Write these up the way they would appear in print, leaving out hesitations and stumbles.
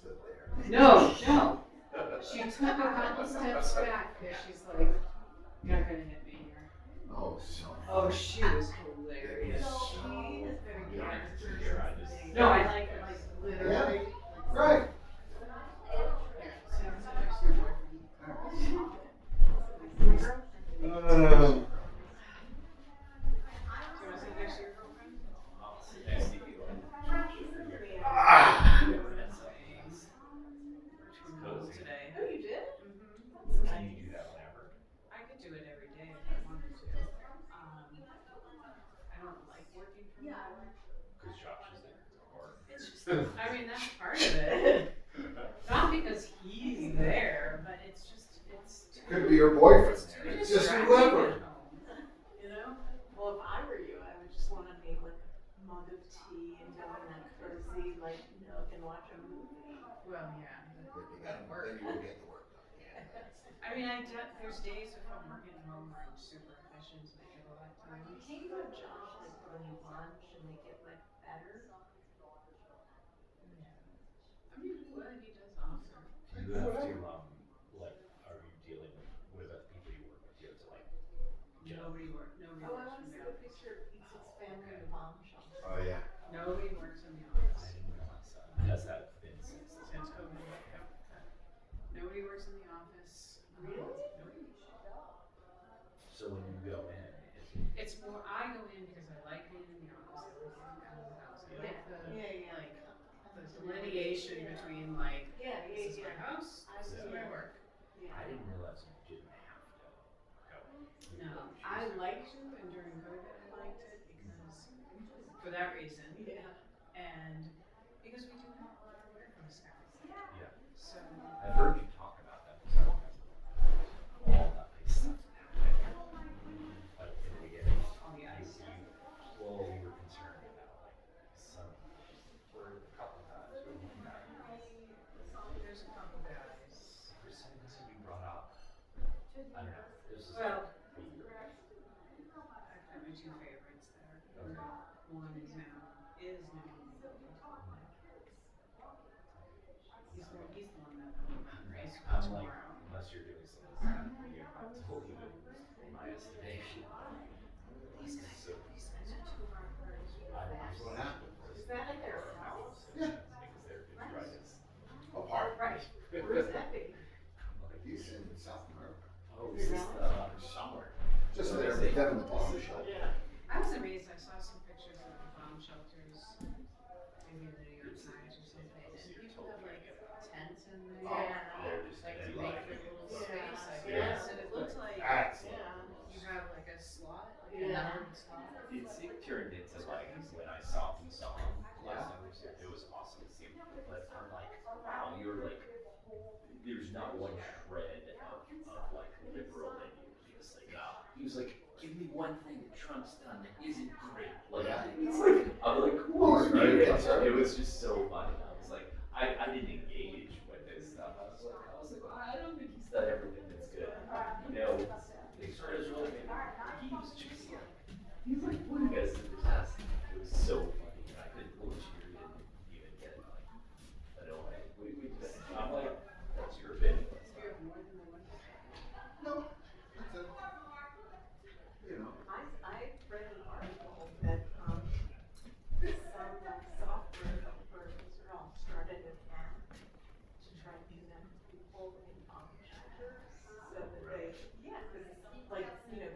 stood there. No. She took a couple steps back because she's like, you're not gonna hit me here. Oh, so. Oh, she was hilarious. No, I like literally. Yeah, right. Today. Oh, you did? Can you do that whenever? I could do it every day if I wanted to. I don't like working from home. Because Josh is there. Or It's just, I mean, that's part of it. Not because he's there, but it's just, Could be your boyfriend there. too It's just distracting whoever. at home. You know? Well, if I were you, I would just want to make like a mug of tea and go in that cozy like nook and watch a movie. Well, yeah. Then you will get the work done. Yeah. I mean, there's days if I'm working at home where I'm super efficient and I get a lot of time. Can't you have Josh like bring you lunch and make it like better? I mean, what he does often. do you have to, like, are you dealing with other people you work with? Do you have to, like, Nobody works Oh, I from want to the see the office. picture of Pizza's family in the bombshell. Oh, yeah. Nobody works in the I office. didn't realize that. Has that been since the Since COVID. Yeah. Nobody works in the office. Really? Nobody. So when you go in, It's more, I go in because I like being in the office. I like being out of the house. I like the, Yeah. like, the delineation between, like, Yeah, this is my house, this is my work. I didn't realize you didn't have to go. No, I liked to, and during COVID, I liked it because, for that reason. Yeah. And because we do have a lot of work from Skype. Yeah. So, I've heard you talk about that. So all that like stuff. Like in the beginning, all the ice. well, we were concerned about like some for a couple times. There's a couple guys. There's something that we brought up. I don't know. This is Well, like, I've got my two favorites there. Okay. One is now. He's the one that race I'm like, tomorrow. unless you're doing something, you have to leave it in my estimation. These guys So, are two of our first. That's what happened. Is that at their house? Yeah. because they're good drivers. Apart. Right. Where's that be? He's in South America. Oh, this is Somewhere. Just there, but then in the bombshell. Yeah. I was amazed. I saw some pictures of the bomb shelters, maybe in the New York Times or something, and people have like tents in there, they're just like to empty, make like, their little Yeah. space, I Yeah. guess, and it looks like That's you have like a slot, like a Yeah. numbered slot. it turned into like when I saw him last time, it was awesome to see him. But I'm like, wow, you're like, there's not one shred of like liberal in you. He's like, no. He was like, give me one thing that Trump's done that isn't great. Like, it's like, I'm like, cool. He's very conservative. It was just so funny. I was like, I didn't engage with this stuff. I was like, well, I don't think he's done everything that's good. You know, Israel, he was just like, he's like, what do you guys do this test? It was so funny. I couldn't believe you didn't even get it. Like, I don't know. We just, I'm like, that's your opinion. Do you have more than the one? No, that's it. You know. I read an article that some like software developers are all started an app to try to connect people in bomb shelters so that they, because like, they have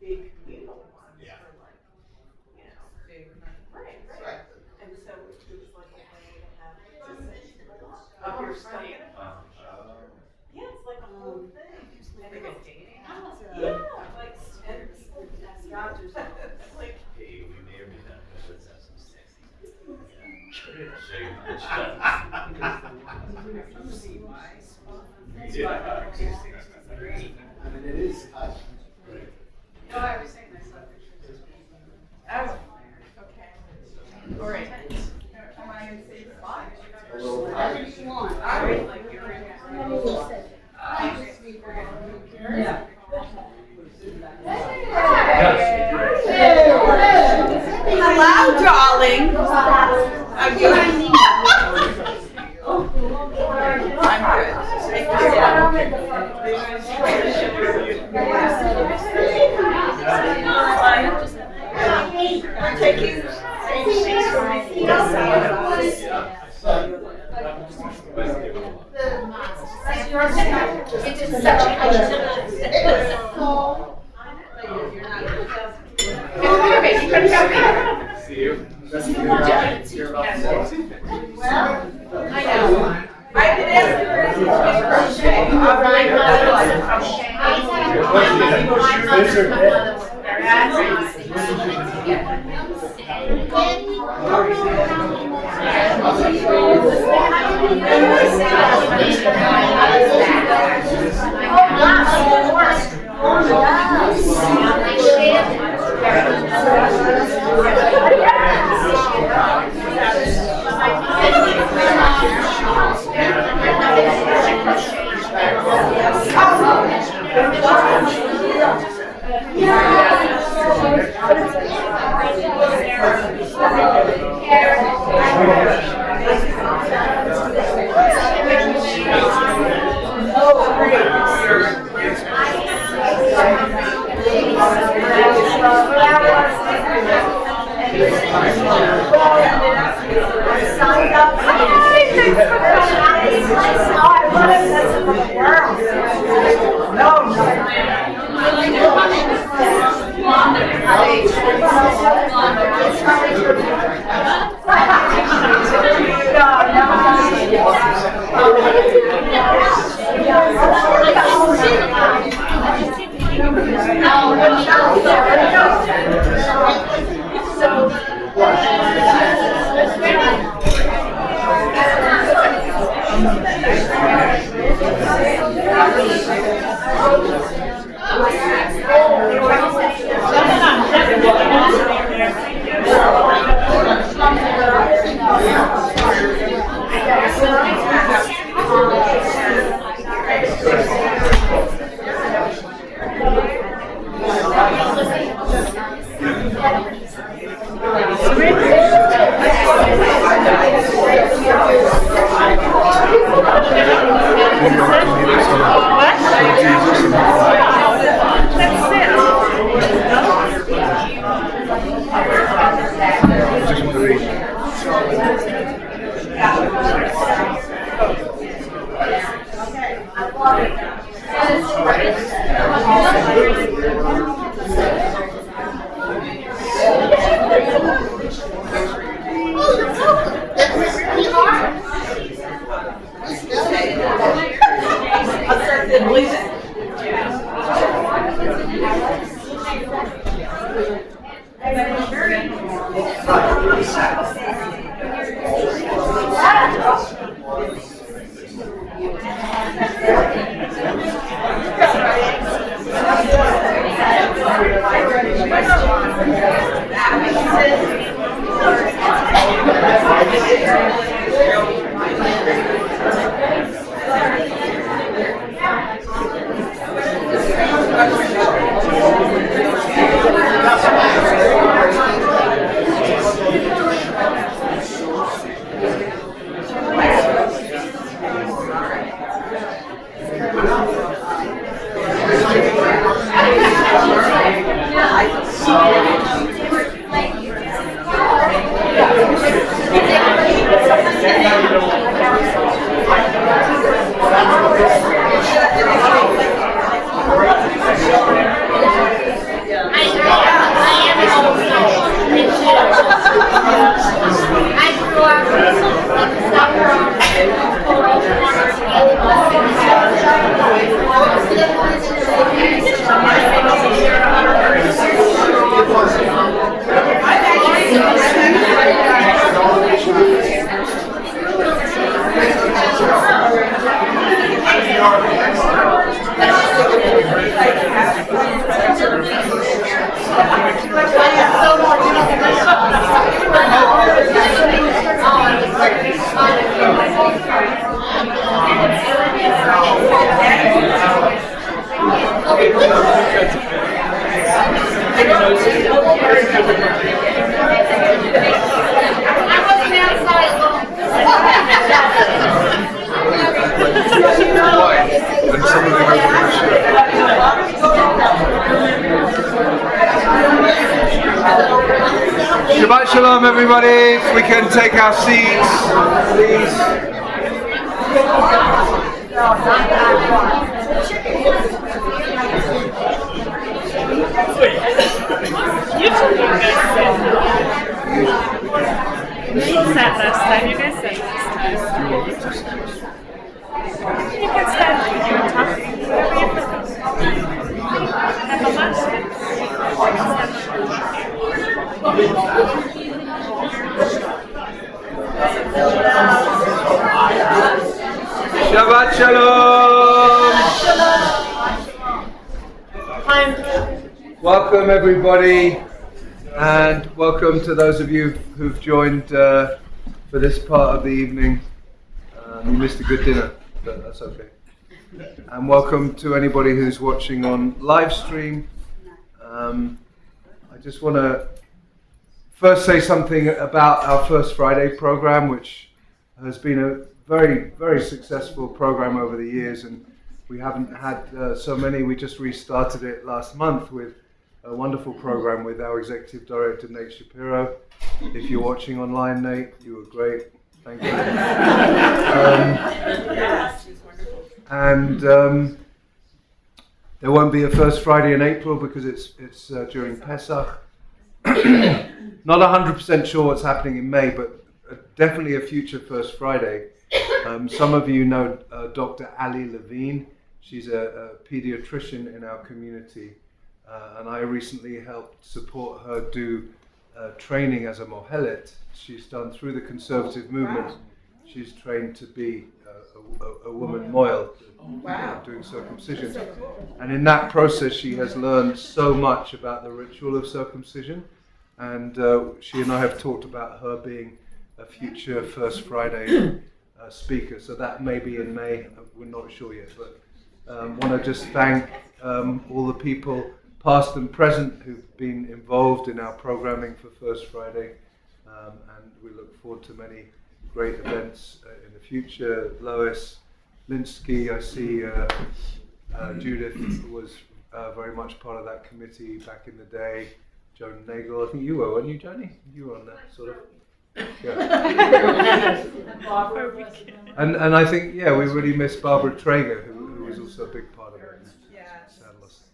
big communal ones Yeah. for like, Big. right. Right. And so it was like a way to have Oh, your you're stuff. funny. Yeah, it's like a whole thing. Like a dating app? Yeah, like, and people test out or something. Like, Hey, we may or may not, let's have some sexy. Yeah. Show you my shot. Have you seen my spot? Yeah. 263. I mean, it is us. No, I was saying I saw pictures of people. That was hilarious. okay. All right. Am I in the same spot? A little Whatever tight. you want. I would like your Yeah. Hello, darling. Are you? See you. I know. I've been asking her if she can crochet. All right, Shabbat Shalom, everybody. If we can take our seats, please. Usually you guys said sat last time. You guys said last time. You can stand when you're talking. Whatever you prefer. Have a lunch. Shabbat Shalom! Welcome everybody, and welcome to those of you who've joined for this part of the evening. You missed a good dinner, but that's okay. And welcome to anybody who's watching on live stream. I just want to first say something about our First Friday program, which has been a very, very successful program over the years, and we haven't had so many. We just restarted it last month with a wonderful program with our executive director, Nate Shapiro. If you're watching online, Nate, you were great. Thank you. There won't be a First Friday in April because it's during Pesach. Not 100% sure what's happening in May, but definitely a future First Friday. Some of you know Dr. Ali Levine. She's a pediatrician in our community, and I recently helped support her do training as a mohelet. She's done through the conservative movement. She's trained to be a woman moel, doing circumcision. And in that process, she has learned so much about the ritual of circumcision. And she and I have talked about her being a future First Friday speaker. So that may be in May. We're not sure yet. But want to just thank all the people, past and present, who've been involved in our programming for First Friday. And we look forward to many great events in the future. Lois Linsky, I see Judith was very much part of that committee back in the day. Joan Nagel, I think you were, weren't you, Johnny? You were on that sort of. Yeah. and I think, yeah, we really miss Barbara Traeger, who was also a big part of it. Sad loss.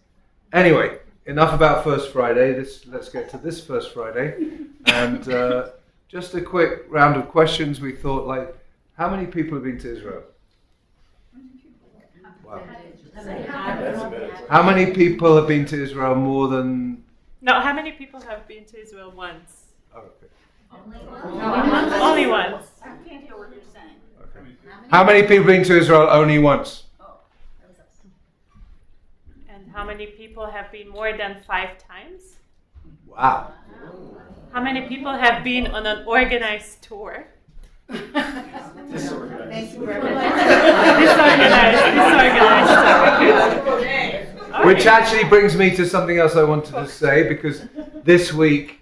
Anyway, enough about First Friday. Let's get to this First Friday. And just a quick round of questions. We thought, like, how many people have been to Israel? Wow. How many people have been to Israel more than... No, how many people have been to Israel once? Oh, okay. Only once. I can't hear what you're saying. Okay. How many people have been to Israel only once? And how many people have been more than 5 times? Wow. How many people have been on an organized tour? Thank you very much. Disorganized tour. Which actually brings me to something else I wanted to say, because this week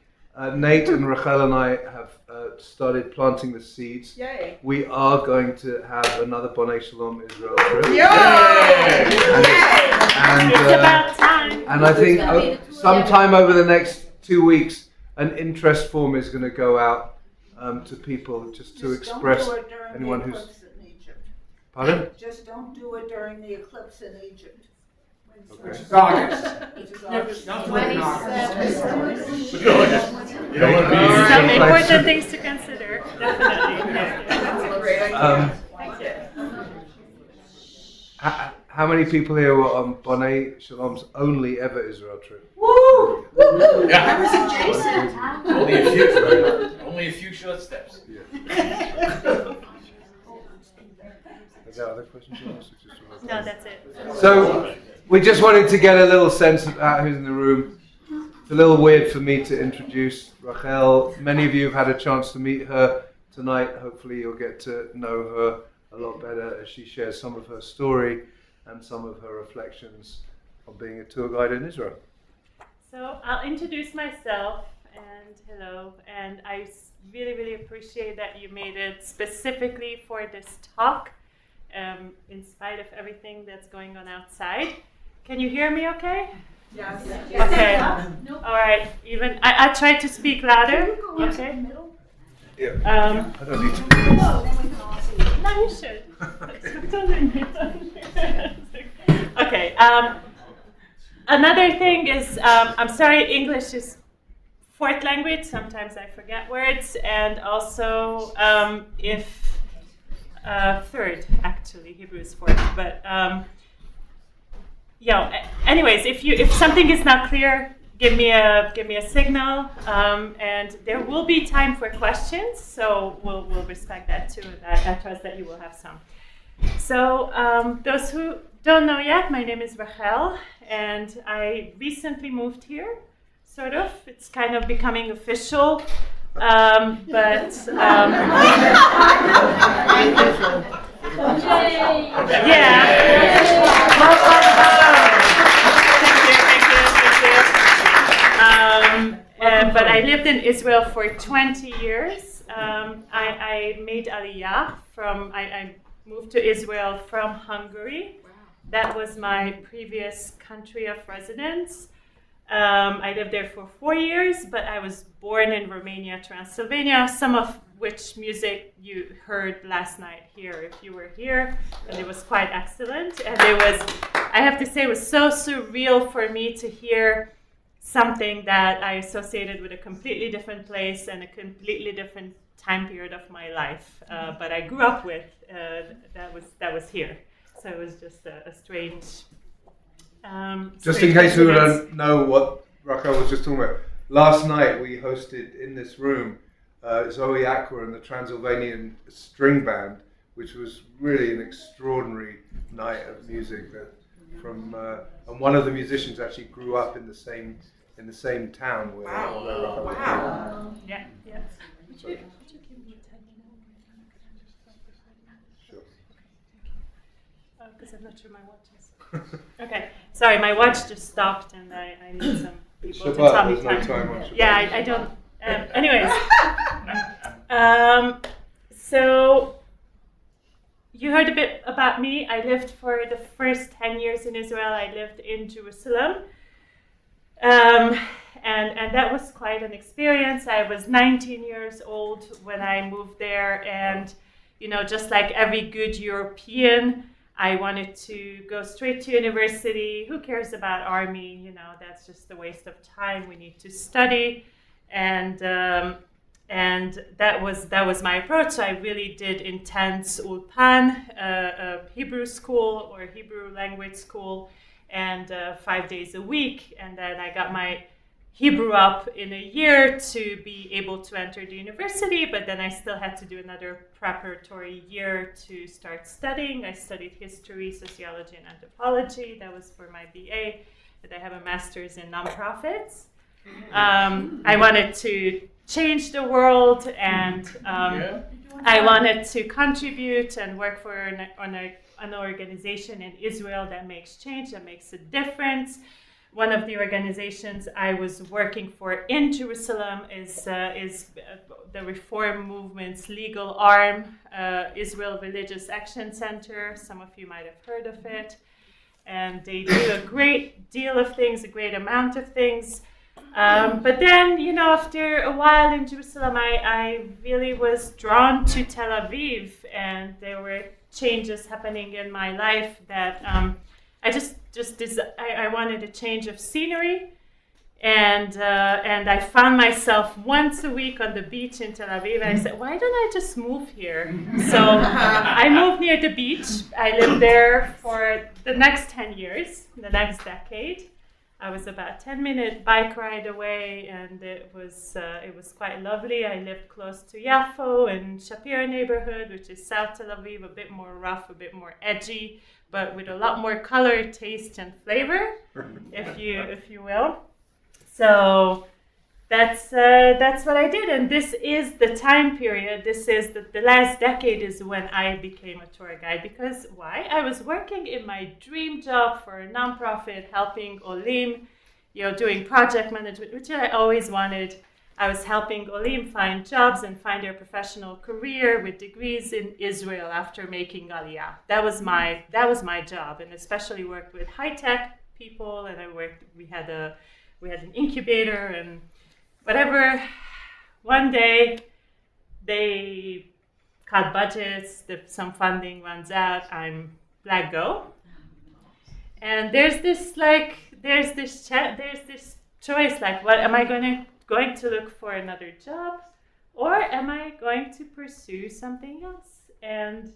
Nate and Rachel and I have started planting the seeds. Yay. We are going to have another Bonei Shalom Israel trip. Yay! It's about time. And I think sometime over the next 2 weeks, an interest form is going to go out to people just to express Don't do it during anyone the who's... eclipse in Egypt. Pardon? Just don't do it during the eclipse in Egypt. Okay. Which is August. Some important things to consider, definitely. That's a great idea. How many people here were on Bonei Shalom's only ever Israel trip? Woo! Woo! Yeah. I was adjacent. Only a few short steps. Yeah. Is there other questions you asked? No, that's it. So, we just wanted to get a little sense about who's in the room. It's a little weird for me to introduce Rachel. Many of you have had a chance to meet her tonight. Hopefully you'll get to know her a lot better as she shares some of her story and some of her reflections on being a tour guide in Israel. So I'll introduce myself, and hello, and I really, really appreciate that you made it specifically for this talk, in spite of everything that's going on outside. Can you hear me okay? Yes. Okay. All right. Even I tried to speak louder. Okay. Yeah. I don't need to. No, you should. Okay. Another thing is, I'm sorry, English is fourth language. Sometimes I forget words, and also if third, actually, Hebrew is fourth. But anyways, if something is not clear, give me a signal, and there will be time for questions. So we'll respect that too. I trust that you will have some. So those who don't know yet, my name is Rachel, and I recently moved here. Sort of. It's kind of becoming official, but. But I lived in Israel for 20 years. I made Aliyah I moved to Israel from Hungary. That was my previous country of residence. I lived there for 4 years, but I was born in Romania, Transylvania, some of which music you heard last night here, if you were here, and it was quite excellent. And I have to say, it was so surreal for me to hear something that I associated with a completely different place and a completely different time period of my life, but I grew up with, that was here. So it was just a strange. Just in case you don't know what Rachel was just talking about, last night we hosted in this room Zoe Aqua and the Transylvanian String Band, which was really an extraordinary night of music. And one of the musicians actually grew up in the same town where Rachel was born. Yeah. Sorry. Sure. Because I'm not sure my watch is. Okay, sorry, my watch just stopped, and I need some people to tell me there's no time. time on Shabbat. Yeah, I don't. Anyways, so you heard a bit about me. I lived for the first 10 years in Israel. I lived in Jerusalem, and that was quite an experience. I was 19 years old when I moved there, and just like every good European, I wanted to go straight to university. Who cares about army? That's just a waste of time. We need to study, and that was my approach. So I really did intense ulpan, Hebrew school or Hebrew language school, and 5 days a week. And then I got my Hebrew up in a year to be able to enter the university, but then I still had to do another preparatory year to start studying. I studied history, sociology, and anthropology. That was for my BA, and I have a master's in nonprofits. I wanted to change the world, and I wanted to contribute and work for an organization in Israel that makes change, that makes a difference. One of the organizations I was working for in Jerusalem is the Reform Movement's legal arm, Israel Religious Action Center. Some of you might have heard of it. And they do a great deal of things, a great amount of things. But then, after a while in Jerusalem, I really was drawn to Tel Aviv, and there were changes happening in my life that I wanted a change of scenery, and I found myself once a week on the beach in Tel Aviv, and I said, why don't I just move here? So I moved near the beach. I lived there for the next 10 years, the next decade. I was about 10-minute bike ride away, and it was quite lovely. I lived close to Yafo and Shapira neighborhood, which is South Tel Aviv, a bit more rough, a bit more edgy, but with a lot more color, taste, and flavor, if you will. So that's what I did, and this is the time period. This is the last decade is when I became a tour guide. Because why? I was working in my dream job for a nonprofit, helping Olim, doing project management, which I always wanted. I was helping Olim find jobs and find their professional career with degrees in Israel after making Aliyah. That was my job, and especially worked with high tech people. And we had an incubator and whatever. One day they cut budgets, some funding runs out, I'm let go. And there's this choice, like, what am I going to look for another job, or am I going to pursue something else? And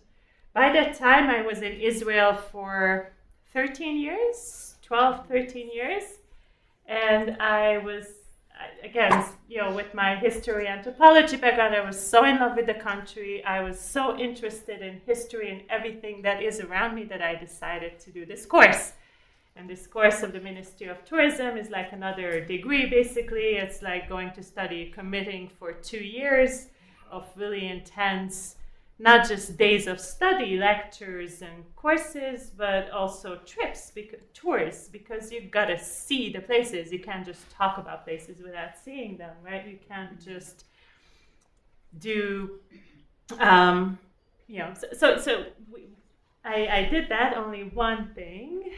by that time, I was in Israel for 13 years, 12, 13 years. And I was, again, with my history anthropology background, I was so in love with the country. I was so interested in history and everything that is around me that I decided to do this course. And this course of the Ministry of Tourism is like another degree, basically. It's like going to study, committing for 2 years of really intense, not just days of study, lectures and courses, but also tours, because you've got to see the places. You can't just talk about places without seeing them, right? You can't just do, I did that, only one thing.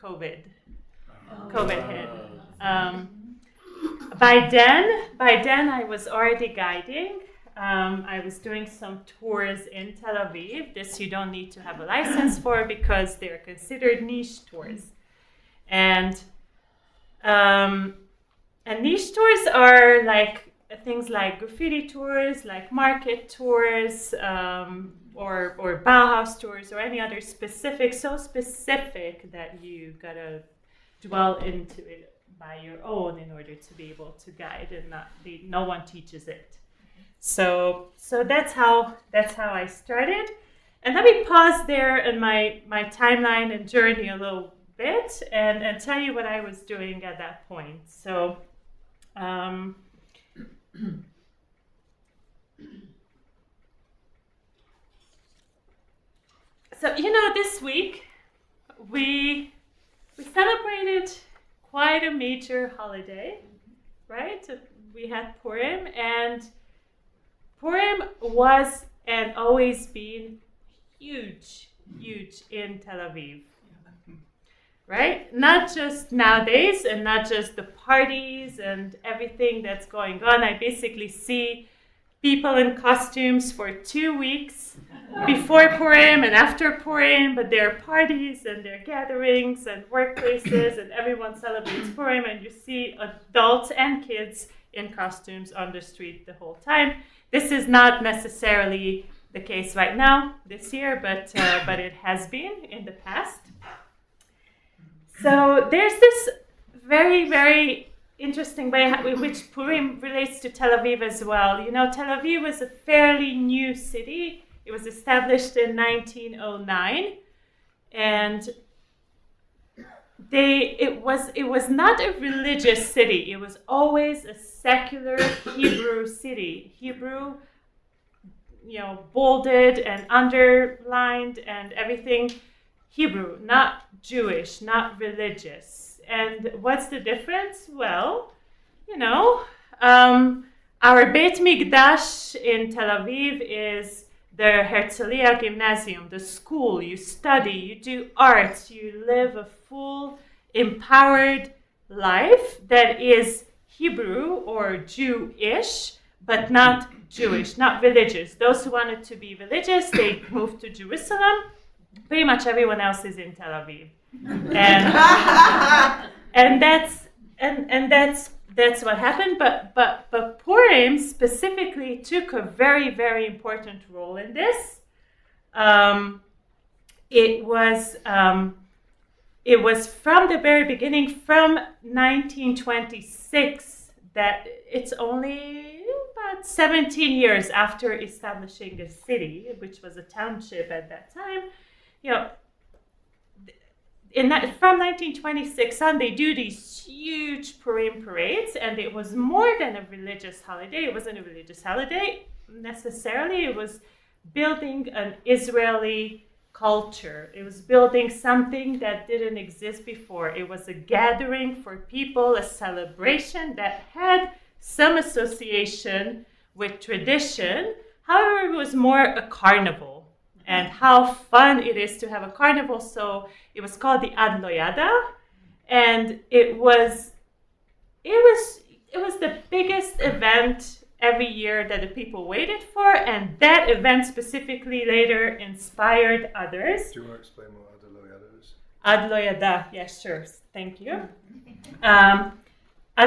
COVID hit. By then I was already guiding. I was doing some tours in Tel Aviv. This you don't need to have a license for because they're considered niche tours. And niche tours are like things like graffiti tours, like market tours, or Bauhaus tours, or any other so specific that you gotta dwell into it by your own in order to be able to guide, and no one teaches it. So that's how I started. And let me pause there in my timeline and journey a little bit and tell you what I was doing at that point. So this week we celebrated quite a major holiday, right? We had Purim, and Purim was and always been huge in Tel Aviv, right? Not just nowadays, and not just the parties and everything that's going on. I basically see people in costumes for 2 weeks before Purim and after Purim, but there are parties and there are gatherings and workplaces, and everyone celebrates Purim, and you see adults and kids in costumes on the street the whole time. This is not necessarily the case right now, this year, but it has been in the past. So there's this very, very interesting way in which Purim relates to Tel Aviv as well. Tel Aviv was a fairly new city. It was established in 1909, and it was not a religious city. It was always a secular Hebrew city. Hebrew, bolded and underlined and everything. Hebrew, not Jewish, not religious. And what's the difference? Well, our Beit Mikdash in Tel Aviv is the Herzliya Gymnasium, the school. You study, you do arts, you live a full, empowered life that is Hebrew or Jewish, but not Jewish, not religious. Those who wanted to be religious, they moved to Jerusalem. Pretty much everyone else is in Tel Aviv. And that's what happened. But Purim specifically took a very, very important role in this. It was from the very beginning, from 1926, that it's only about 17 years after establishing a city, which was a township at that time. From 1926 on, they do these huge Purim parades, and it was more than a religious holiday. It wasn't a religious holiday necessarily. It was building an Israeli culture. It was building something that didn't exist before. It was a gathering for people, a celebration that had some association with tradition. However, it was more a carnival. And how fun it is to have a carnival. So it was called the Ad Lo Yada, and it was the biggest event every year that the people waited for, and that event specifically later inspired others. Do you want to explain what Ad Lo Yada is? Ad lo yada, yes, sure, thank you. Ad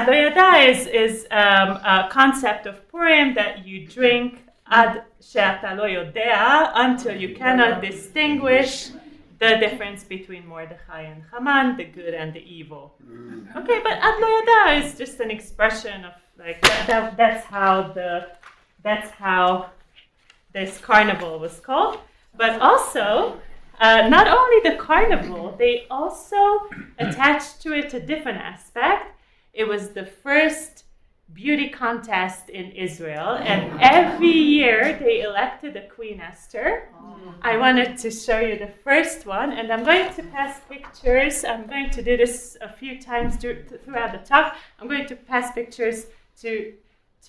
lo yada is a concept of Purim that you drink ad she'ata lo yodea, until you cannot distinguish the difference between Mordechai and Haman, the good and the evil. Okay, but ad lo yada is just an expression of like that's how this carnival was called. But also, not only the carnival, they also attached to it a different aspect. It was the first beauty contest in Israel, and every year they elected a Queen Esther. I wanted to show you the first one, and I'm going to pass pictures. I'm going to do this a few times throughout the talk. I'm going to pass pictures to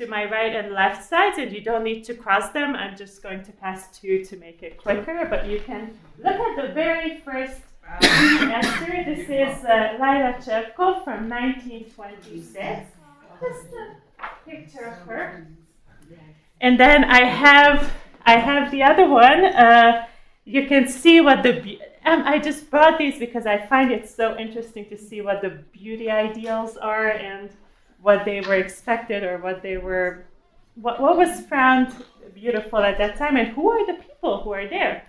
my right and left sides, and you don't need to cross them. I'm just going to pass two to make it quicker, but you can look at the very first Queen Esther. This is Laila Chevkov from 1926. Just a picture of her. And then I have the other one. You can see what I just brought these because I find it so interesting to see what the beauty ideals are and what they were expected, or what was found beautiful at that time, and who are the people who are there.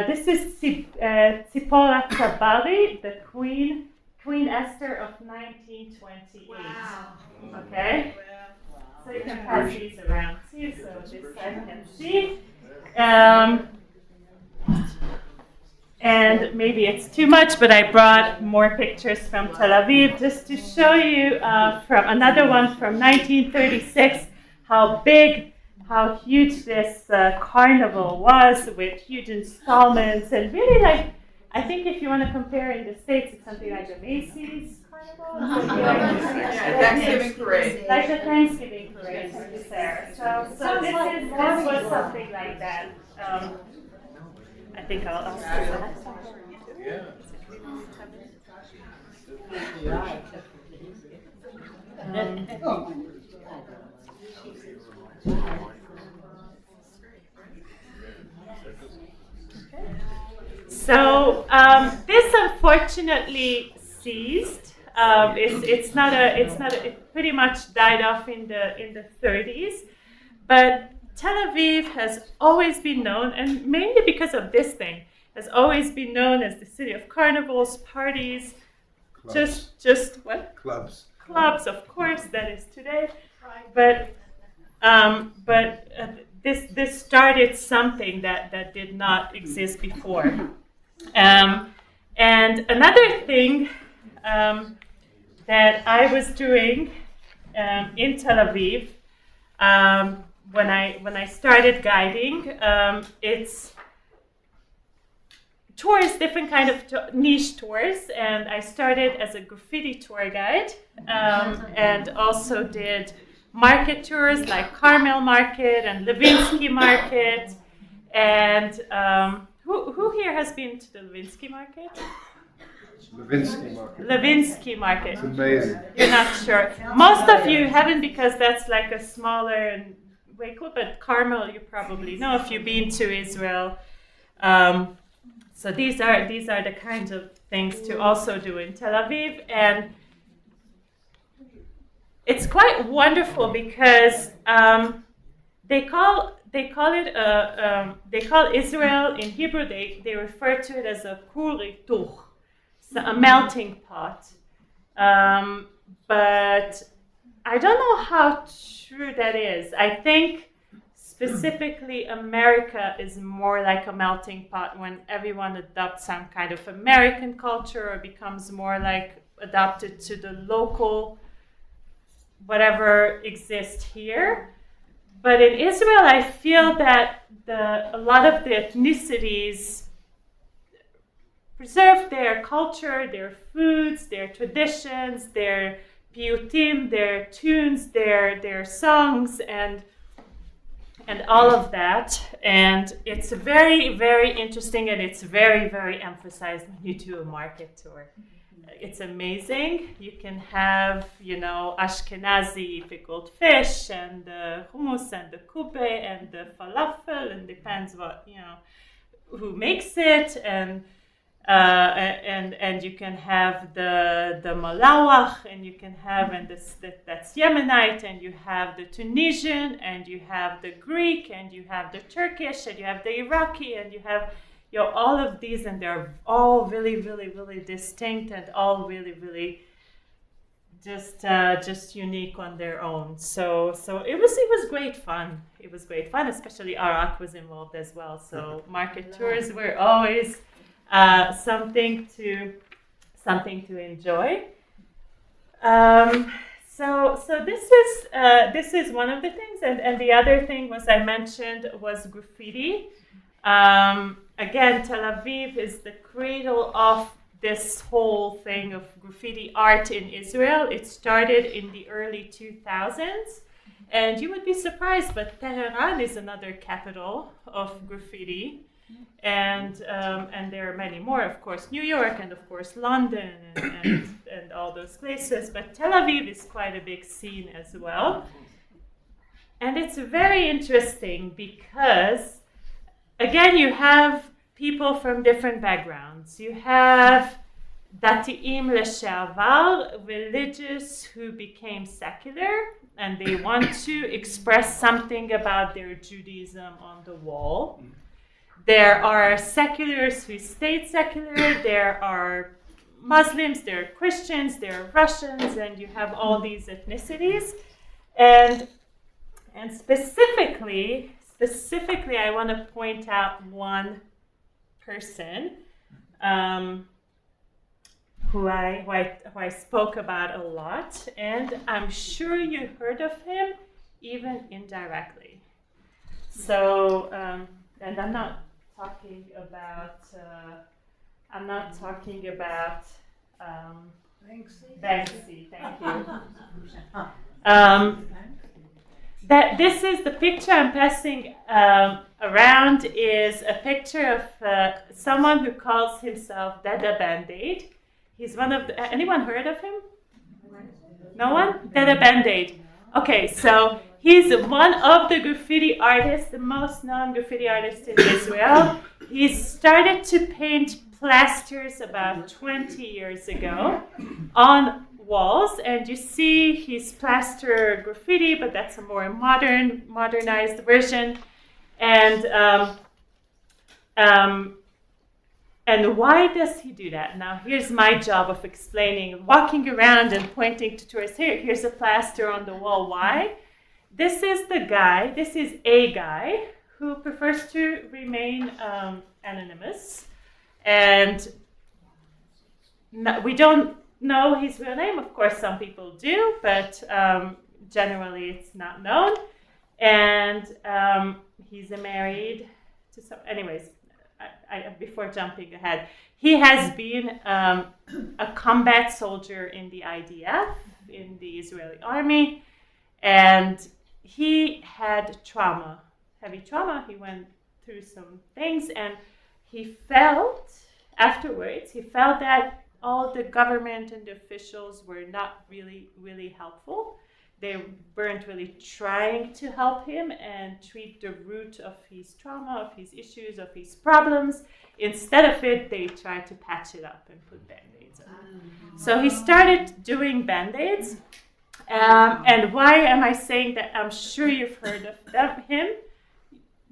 This is Tzipora Tzabari, the Queen Esther of 1928. Wow. Okay? So you can pass these around too, so this side can see. And maybe it's too much, but I brought more pictures from Tel Aviv just to show you from another one from 1936, how huge this carnival was, with huge installments, and really like, I think if you want to compare in the States, it's something like the Macy's carnival. Thanksgiving parade. Like the Thanksgiving parade there. So this was something like that. I think I'll start that. So this unfortunately ceased. It pretty much died off in the 30s, but Tel Aviv has always been known, and mainly because of this thing, has always been known as the city of carnivals, parties, Clubs. just what? Clubs. Clubs, of course, that is today. But this started something that did not exist before. And another thing that I was doing in Tel Aviv, when I started guiding, it's tours, different kind of niche tours, and I started as a graffiti tour guide, and also did market tours like Carmel Market and Levinsky Market, and who here has been to the Levinsky Market? Levinsky Market. Levinsky Market. It's amazing. You're not sure. Most of you haven't, because that's like a smaller and way cool, but Carmel you probably know if you've been to Israel. So these are the kinds of things to also do in Tel Aviv, and it's quite wonderful because they call Israel in Hebrew, they refer to it as a kur hituch, so a melting pot. But I don't know how true that is. I think specifically America is more like a melting pot when everyone adopts some kind of American culture or becomes more like adopted to the local whatever exists here. But in Israel, I feel that a lot of the ethnicities preserve their culture, their foods, their traditions, their piyutim, their tunes, their songs, and all of that. And it's very, very interesting, and it's very, very emphasized when you do a market tour. It's amazing. You can have, Ashkenazi pickled fish and the hummus and the kube and the falafel, and depends what, who makes it, and you can have the malawach, and you can have, and that's Yemenite, and you have the Tunisian, and you have the Greek, and you have the Turkish, and you have the Iraqi, and you have all of these, and they're all really, really, really distinct, and all really, really just unique on their own. So it was great fun. It was great fun, especially Arak was involved as well. So market tours were always something to enjoy. So this is one of the things, and the other thing I mentioned was graffiti. Again, Tel Aviv is the cradle of this whole thing of graffiti art in Israel. It started in the early 2000s, and you would be surprised, but Tehran is another capital of graffiti, and there are many more, of course, New York, and of course London, and all those places. But Tel Aviv is quite a big scene as well, and it's very interesting because, again, you have people from different backgrounds. You have Dati'im Leshavar, religious who became secular, and they want to express something about their Judaism on the wall. There are seculars who stayed secular. There are Muslims, there are Christians, there are Russians, and you have all these ethnicities. And specifically, I want to point out one person who I spoke about a lot, and I'm sure you heard of him, even indirectly. So, and I'm not talking about Banksy. Thank you. That this is the picture I'm passing around is a picture of someone who calls himself Dada Band-Aid. He's one of the, anyone heard of him? No one? Dada Band-Aid. Okay, so he's one of the graffiti artists, the most known graffiti artist in Israel. He started to paint plasters about 20 years ago on walls, and you see his plaster graffiti, but that's a more modernized version. And why does he do that? Now, here's my job of explaining, walking around and pointing to tourists. Here's a plaster on the wall. Why? This is a guy who prefers to remain anonymous, and we don't know his real name. Of course, some people do, but generally it's not known. And he's married to some. Anyways, before jumping ahead, he has been a combat soldier in the IDF, in the Israeli army, and he had heavy trauma. He went through some things, and he felt that all the government and the officials were not really, really helpful. They weren't really trying to help him and treat the root of his trauma, of his issues, of his problems. Instead of it, they tried to patch it up and put Band-Aids on. So he started doing Band-Aids. And why am I saying that? I'm sure you've heard of him.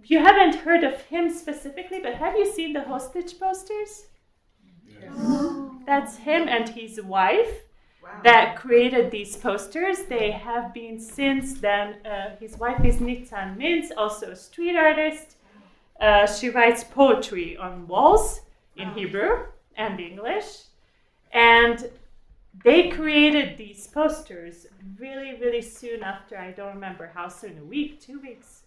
You haven't heard of him specifically, but have you seen the hostage posters? Yes. That's him and his wife. Wow. That created these posters. They have been since then. His wife is Nitzan Mintz, also a street artist. She writes poetry on walls in Hebrew and English. And they created these posters really, really soon after, I don't remember how soon, a week, 2 weeks,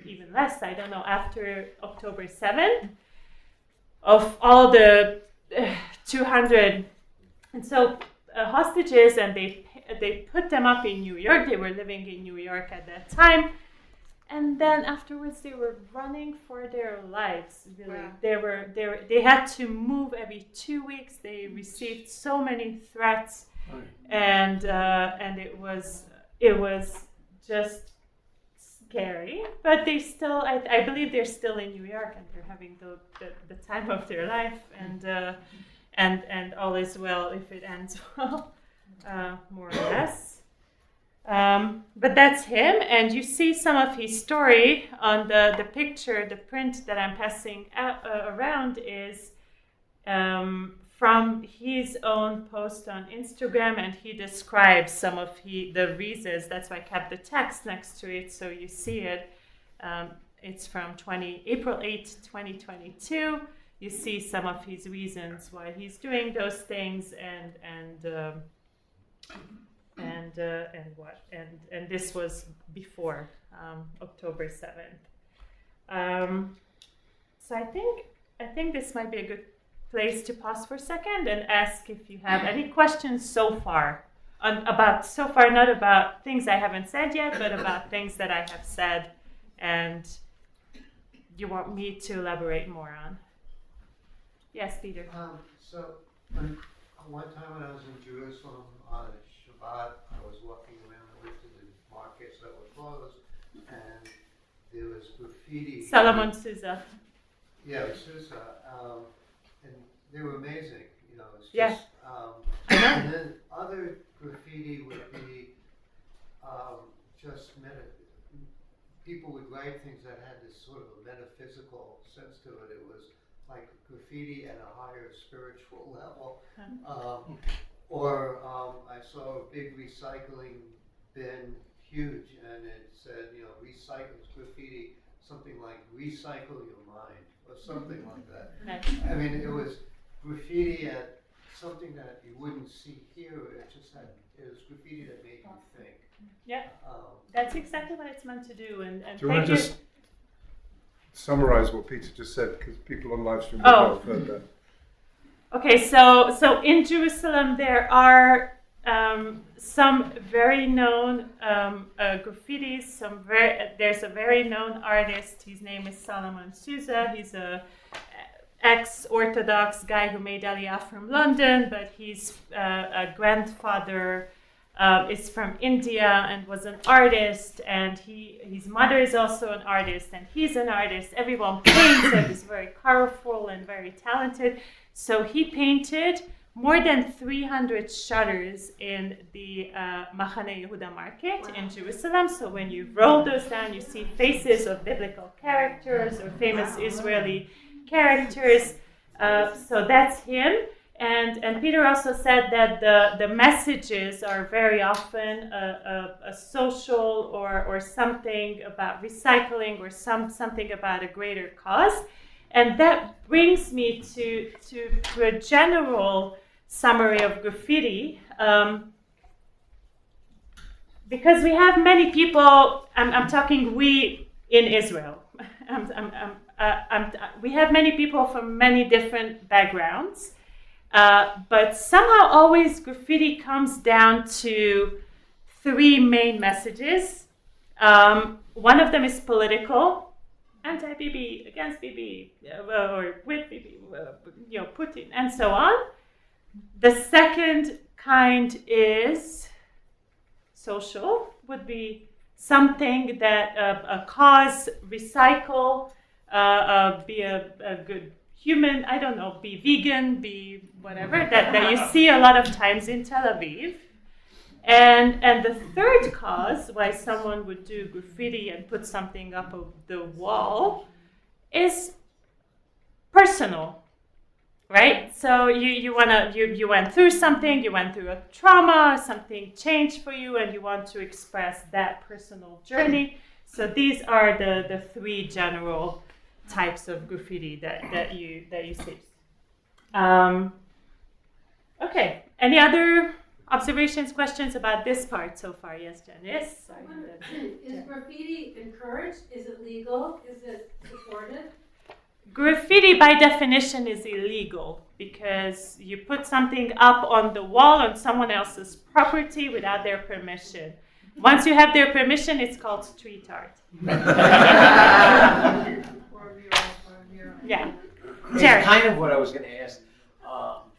even less, I don't know, after October 7th, of all the 200. And so hostages, and they put them up in New York. They were living in New York at that time, And then afterwards, they were running for their lives. Really, Wow. they had to move every 2 weeks. They received so many threats, and it was just scary. But they still, I believe, they're still in New York, and they're having the time of their life, and all is well if it ends well, more or less. But that's him, and you see some of his story on the picture. The print that I'm passing around is from his own post on Instagram, and he describes some of the reasons. That's why I kept the text next to it, so you see it. It's from April 8, 2022. You see some of his reasons why he's doing those things, and this was before October 7th. So I think this might be a good place to pause for a second and ask if you have any questions so far, not about things I haven't said yet, but about things that I have said and you want me to elaborate more on. Yes, Peter. One time when I was in Jerusalem on Shabbat, I was walking around. I went to the markets that were closed, and there was graffiti. Solomon Souza. Yeah, Susa, and they were amazing. You know, it's Yeah. just. And then other graffiti would be just people would write things that had this sort of a metaphysical sense to it. It was like graffiti at a higher spiritual level. I saw a big recycling bin, huge, and it said, recycle graffiti, something like recycle your mind, or something like that. Nice. I mean, it was graffiti at something that you wouldn't see here. It was graffiti that made you think. Yeah, that's exactly what it's meant to do. And Do you want thank to you. just summarize what Peter just said, because people on live stream Oh. have heard that. Okay, so in Jerusalem there are some very known graffitis. There's a very known artist. His name is Solomon Souza. He's a ex-Orthodox guy who made Aliyah from London, but his grandfather is from India and was an artist, and his mother is also an artist, and he's an artist. Everyone paints and is very colorful and very talented. So he painted more than 300 shutters in the Machane Yehuda market in Jerusalem. So when you roll those down, you see faces of biblical characters or famous Israeli characters. So that's him. And Peter also said that the messages are very often a social or something about recycling or something about a greater cause. And that brings me to a general summary of graffiti, because we have many people. I'm talking we in Israel. We have many people from many different backgrounds, but somehow always graffiti comes down to three main messages. One of them is political. Anti-Bibi, against Bibi, or with Bibi, Putin, and so on. The second kind is social, would be something that a cause, recycle, be a good human, I don't know, be vegan, be whatever, that you see a lot of times in Tel Aviv. And the third cause why someone would do graffiti and put something up on the wall is personal, right? So you went through something, you went through a trauma, something changed for you, and you want to express that personal journey. So these are the three general types of graffiti that you see. Okay. Any other observations, questions about this part so far? Yes, Jen. Yes. Is graffiti encouraged? Is it legal? Is it supported? Graffiti, by definition, is illegal because you put something up on the wall on someone else's property without their permission. Once you have their permission, it's called street art. Yeah. It's Jared. kind of what I was going to ask.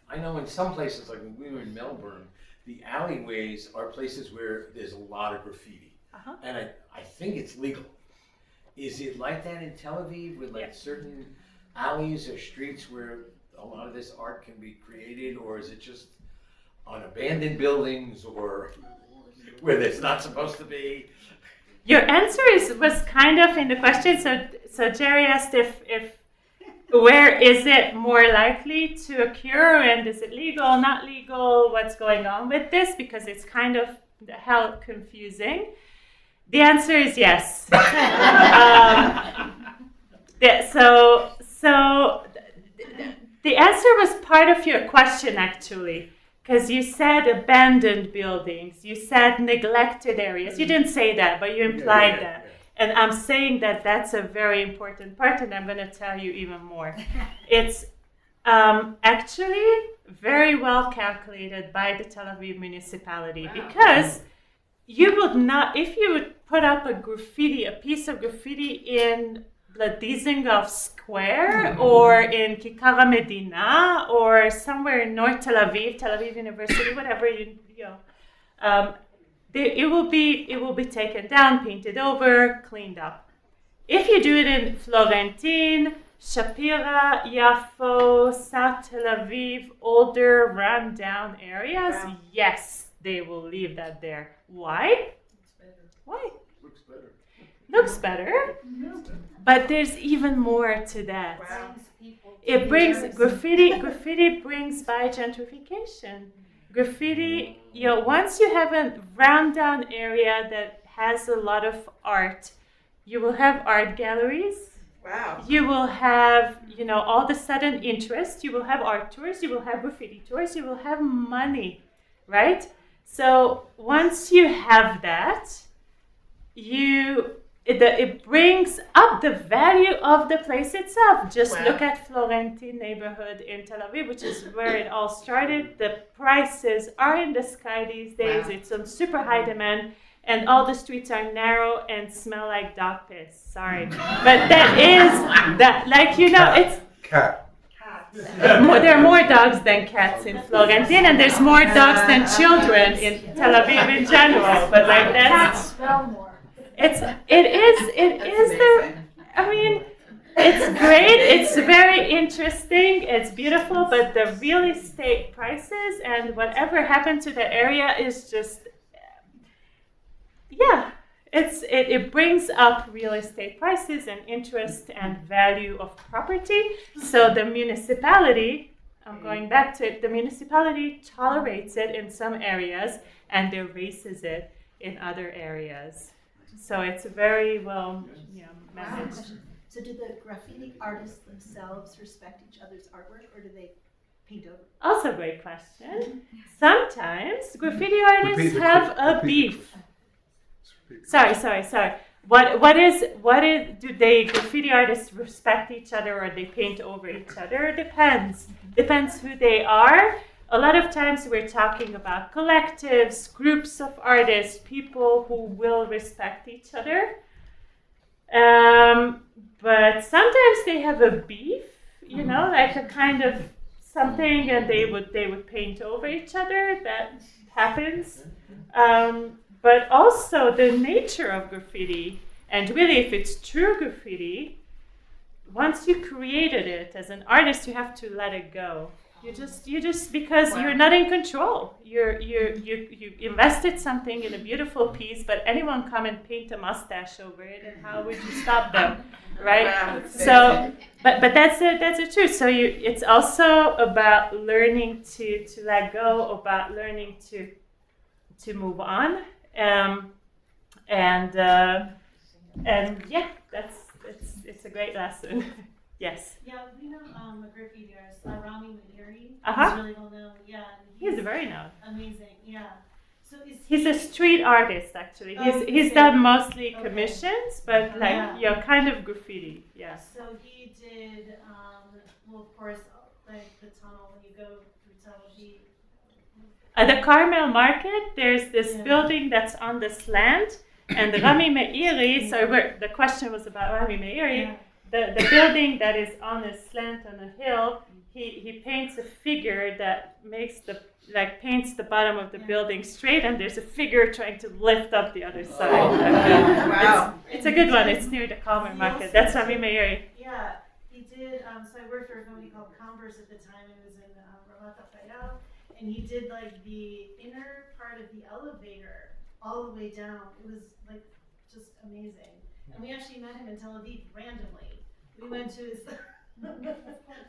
I know in some places, like when we were in Melbourne, the alleyways are places where there's a lot of graffiti. Uh-huh. And I think it's legal. Is it like that in Tel Aviv with like Yeah. certain alleys or streets where a lot of this art can be created, or is it just on abandoned buildings or where it's not supposed to be? Your answer was kind of in the question. So Jerry asked if where is it more likely to occur, and is it legal, not legal, what's going on with this, because it's kind of hell confusing. The answer is yes. So the answer was part of your question, actually, because you said abandoned buildings, you said neglected areas. You didn't say that, but you implied that. And I'm saying that that's a very important part, and I'm going to tell you even more. It's actually very well calculated by the Tel Aviv municipality, because you would not, if you would put up a piece of graffiti in the Dizengoff Square or in Kikar Medina or somewhere in North Tel Aviv University, whatever it will be taken down, painted over, cleaned up. If you do it in Florentine, Shapira, Yafo, South Tel Aviv, older, run-down areas, yes, they will leave that there. Why? Why? Looks better. But there's even more to that. Wow. It brings graffiti brings by gentrification. Graffiti, once you have a round down area that has a lot of art, you will have art galleries. Wow. You will have, all the sudden interest. You will have art tours. You will have graffiti tours. You will have money, right? So once you have that, it brings up the value of the place itself. Just look at Florentine neighborhood in Tel Aviv, which is where it all started. The prices are in the sky these days. Wow. It's on super high demand, and all the streets are narrow and smell like dog piss. Sorry, but it's Cat. there are more dogs than cats in Florentine, and there's more dogs than children in Tel Aviv in general. But like that's Spell more. it's great. It's very interesting. It's beautiful, but the real estate prices and whatever happened to the area is just it brings up real estate prices and interest and value of property. So the municipality, I'm going back to it, the municipality tolerates it in some areas and erases it in other areas. So it's very well managed. So do the graffiti artists themselves respect each other's artwork, or do they paint over? Also a great question. Sometimes graffiti artists have a beef. Sorry. Do they graffiti artists respect each other or they paint over each other? Depends who they are. A lot of times we're talking about collectives, groups of artists, people who will respect each other. But sometimes they have a beef, like a kind of something, and they would paint over each other. That happens. But also the nature of graffiti, and really if it's true graffiti, once you created it as an artist, you have to let it go. You just because you're not in control. You invested something in a beautiful piece, but anyone come and paint a mustache over it, and how would you stop them, right? Wow. So, but that's the truth. So it's also about learning to let go, about learning to move on, and it's a great lesson. Yes. Yeah, we know a graffiti artist, Rami Maniri. Uh-huh. He's really well known. Yeah. And He's very known. amazing. Yeah. So is He's a street artist, actually. Oh, He's okay. done mostly Okay. commissions, but kind of graffiti. Yeah. So he did, well, of course, like the tunnel when you go through Tel Aviv. At the Carmel Market, there's this building that's on the slant, and Rami Meiri, so the question was about Rami Meiri, the building that is on a slant on a hill, he paints a figure that paints the bottom of the building straight, and there's a figure trying to lift up the other side. Wow. It's a good one. It's near the Carmel Market. That's Rami Meiri. Yeah, he did. So I worked for a company called Converse at the time. It was in Ramat Rafayel, and he did like the inner part of the elevator all the way down. It was like just amazing. And we actually met him in Tel Aviv randomly. We went to his.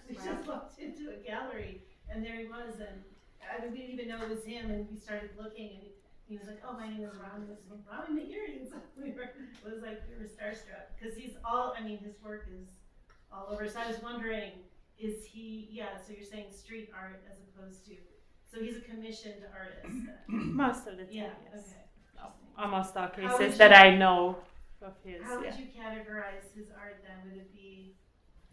We just walked into a gallery, and there he was, and we didn't even know it was him. And we started looking, and he was like, "Oh, my name is Rami." I was like, "Rami Meiri." We were starstruck because he's all. I mean, his work is all over. So I was wondering, is he? Yeah. So you're saying street art as opposed to. So he's a commissioned artist. Most of the time, Yeah. yes. Okay. Almost all How cases would that you- I know of his. How Yeah. would you categorize his art then? Would it be?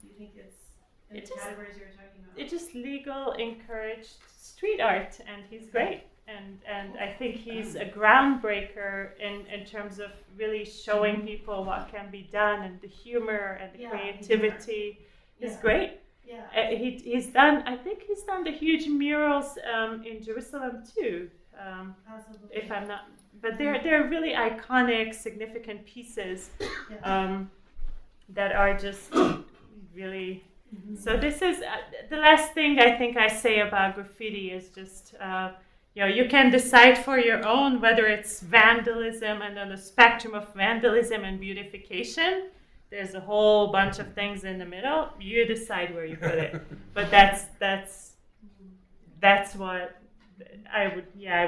Do you think it's in It the just- categories you were talking about? It's just legal encouraged street art, and he's great. And I think he's a groundbreaker in terms of really showing people what can be done, and the humor and the Yeah, creativity is Yeah. great. Yeah. He's done. I think he's done the huge murals in Jerusalem too. Possibly. If I'm not, but they're really iconic, significant pieces that are just really. So this is the last thing I think I say about graffiti is just you can decide for your own whether it's vandalism, and on the spectrum of vandalism and beautification, there's a whole bunch of things in the middle. You decide where you put it, but that's what I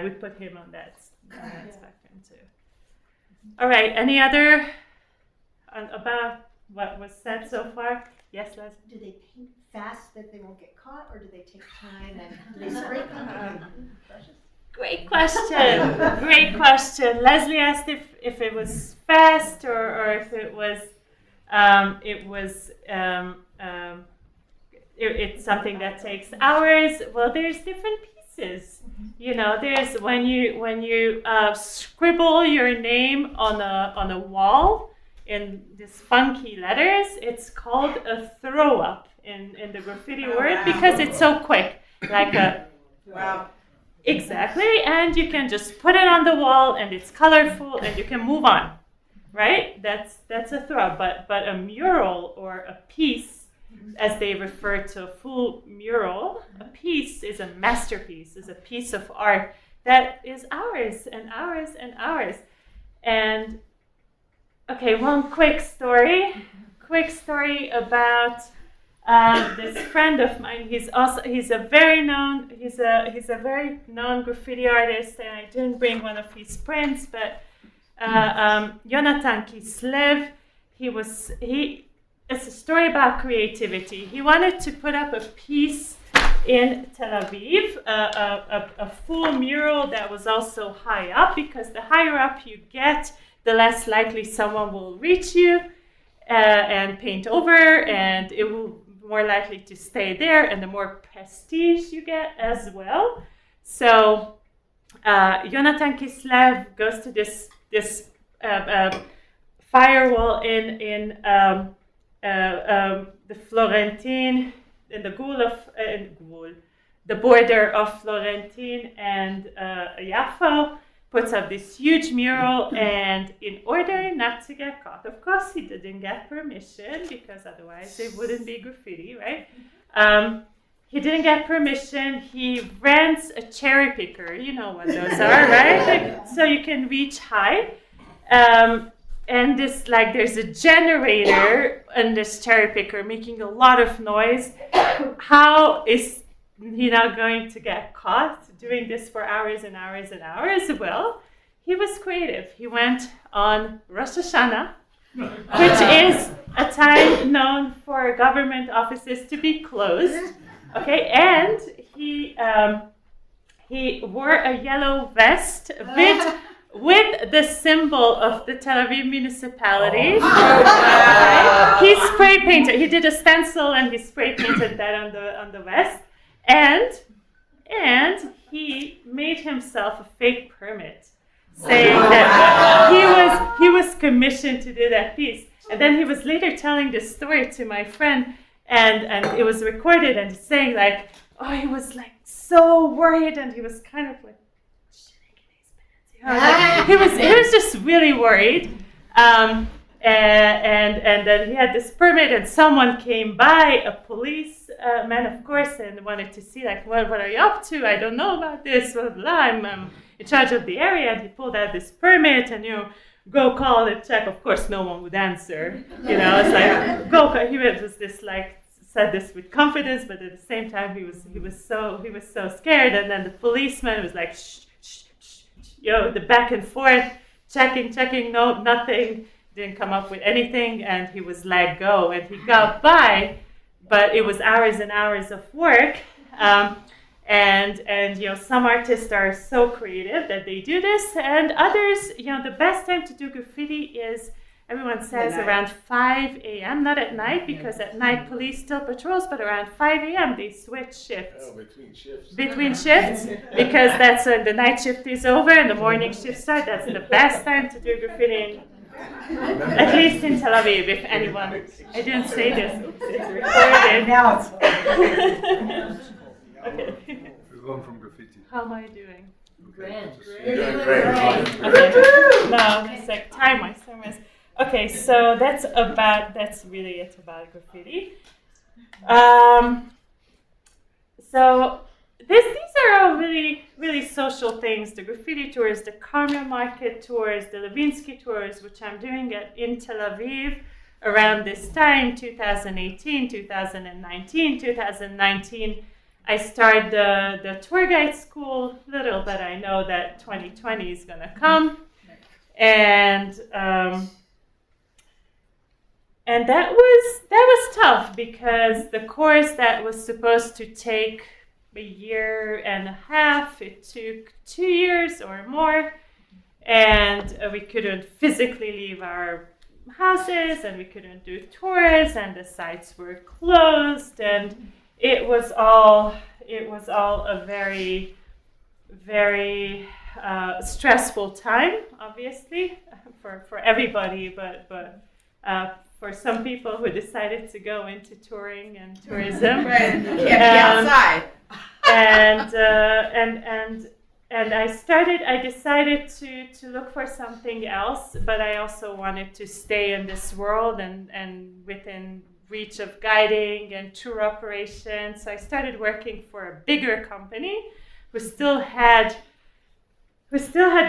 would put him on that spectrum too. All right, any other about what was said so far? Yes, Les? Do they paint fast that they won't get caught, or do they take time and do they spray paint? Great question. Great question. Leslie asked if it was fast or if it was it's something that takes hours. Well, there's different pieces. There's when you scribble your name on a wall in these funky letters. It's called a throw up in the graffiti word because it's so quick, like a. Wow. Exactly, and you can just put it on the wall, and it's colorful, and you can move on, right? That's a throw. But a mural or a piece, as they refer to a full mural, a piece is a masterpiece, is a piece of art that is hours and hours and hours. And okay, one quick story about. This friend of mine, he's a very known graffiti artist, and I didn't bring one of his prints, but Jonathan Kislev, it's a story about creativity. He wanted to put up a piece in Tel Aviv, a full mural that was also high up, because the higher up you get, the less likely someone will reach you and paint over, and it will more likely to stay there, and the more prestige you get as well. So Jonathan Kislev goes to this firewall in the Florentine, in the the border of Florentine and Yafo, puts up this huge mural, and in order not to get caught, of course he didn't get permission, because otherwise it wouldn't be graffiti, right? He didn't get permission. He rents a cherry picker. You know what those are, right? So you can reach high. And there's a generator in this cherry picker making a lot of noise. How is he not going to get caught doing this for hours and hours and hours? Well, he was creative. He went on Rosh Hashanah, which is a time known for government offices to be closed. Okay, and he wore a yellow vest with the symbol of the Tel Aviv municipality. He spray painted. He did a stencil and he spray painted that on the vest. And And he made himself a fake permit, saying that he was commissioned to do that piece. And then he was later telling this story to my friend, and it was recorded, and he's saying like, oh, he was like so worried, and he was kind of like shitting in his pants. You know, like, he was just really worried. And then he had this permit, and someone came by, a policeman, of course, and wanted to see, like, what are you up to? I don't know about this, blah, blah, blah. I'm in charge of the area, and he pulled out this permit, and, go call and check. Of course, no one would answer, it's like, go call. He was this, like, said this with confidence, but at the same time, he was so scared, and then the policeman was like, shh, shh, shh, shh, the back and forth, checking, no, nothing. Didn't come up with anything, and he was let go, and he got by, but it was hours and hours of work. And some artists are so creative that they do this, and others, the best time to do graffiti is, everyone says, around 5 a.m. Not at night, because at night police still patrols, but around 5 a.m. they switch shifts. Oh, between shifts. Between shifts, because that's when the night shift is over and the morning shift starts. That's the best time to do graffiti. At least in Tel Aviv, if anyone. I didn't say this. Oops, it's recorded. Now it's. Okay. We've gone from graffiti. How am I doing? Grand. You're doing great. Okay. No, it's like time my sermons. Okay, so that's really it about graffiti. So these are all really, really social things. The graffiti tours, the Carmel Market tours, the Levinsky tours, which I'm doing in Tel Aviv around this time, 2018, 2019. 2019, I started the tour guide school, little but I know that 2020 is going to come. And that was tough, because the course that was supposed to take a year and a half, it took 2 years or more, and we couldn't physically leave our houses, and we couldn't do tours, and the sites were closed, and it was all a very, very stressful time, obviously, for everybody, but for some people who decided to go into touring and tourism. Right, you can't be outside. And I decided to look for something else, but I also wanted to stay in this world and within reach of guiding and tour operations. So I started working for a bigger company who still had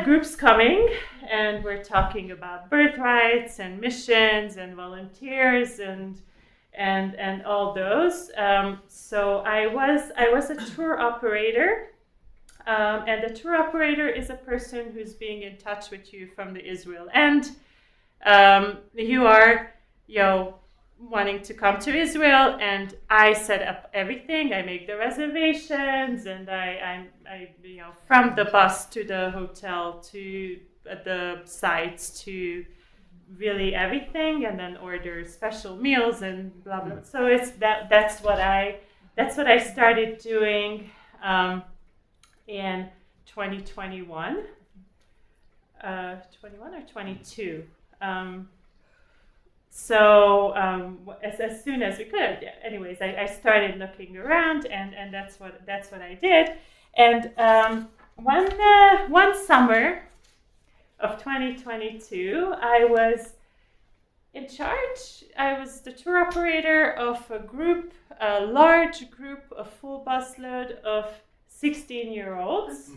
groups coming, and we're talking about birthrights and missions and volunteers and all those. So I was a tour operator, and a tour operator is a person who's being in touch with you from the Israel end. You are, wanting to come to Israel, and I set up everything. I make the reservations, and I from the bus to the hotel to the sites to really everything, and then order special meals and blah blah. So it's that's what I started doing in 2021, 21 or 22. So as soon as we could, anyways, I started looking around, and that's what I did. And one summer of 2022, I was in charge. I was the tour operator of a large group, a full busload of 16-year-olds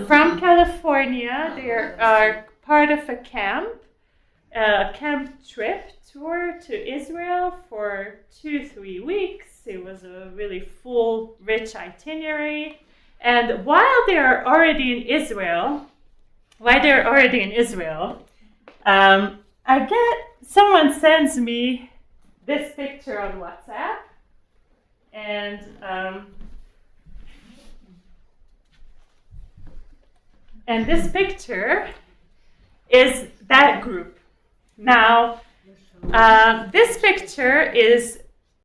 from California. They are part of a camp trip tour to Israel for 2-3 weeks. It was a really full, rich itinerary. And while they're already in Israel, someone sends me this picture on WhatsApp, and this picture is that group. Now, this picture is